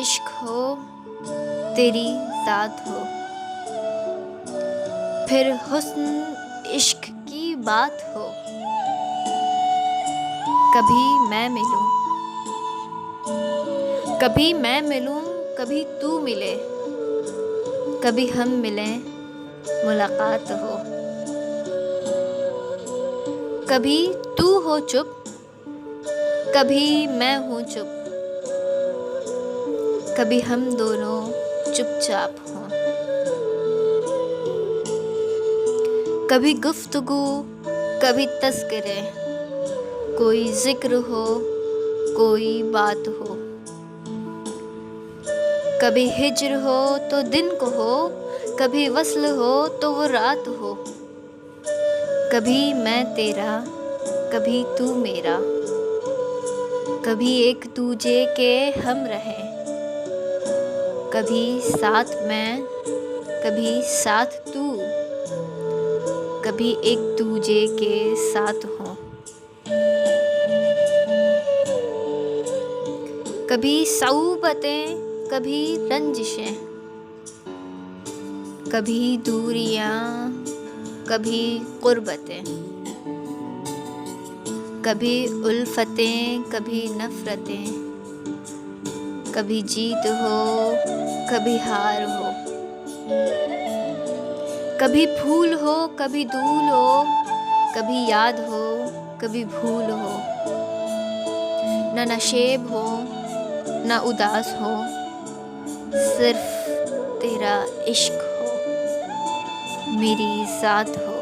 इश्क हो, तेरी ज़ात हो, फिर हुस्न इश्क की बात हो। कभी मैं मिलूं, कभी तू मिले, कभी हम मिलें, मुलाकात हो। कभी तू हो चुप, कभी मैं हूँ चुप, कभी हम दोनों चुपचाप हों। कभी गुफ्तगू, कभी तज़किरे, कोई जिक्र हो, कोई बात हो। कभी हिज्र हो तो दिन को हो, कभी वस्ल हो तो वो रात हो। कभी मैं तेरा, कभी तू मेरा, कभी एक दूजे के हम रहें। कभी साथ मैं, कभी साथ तू, कभी एक दूजे के साथ हों। कभी सऊबतें, कभी रंजिशें, कभी दूरियां, कभी कुर्बतें, कभी उल्फतें, कभी नफ़रतें, कभी जीत हो, कभी हार हो। कभी फूल हो, कभी धूल हो, कभी याद हो, कभी भूल हो। न नशेब हो, न उदास हो, सिर्फ तेरा इश्क हो, मेरी ज़ात हो।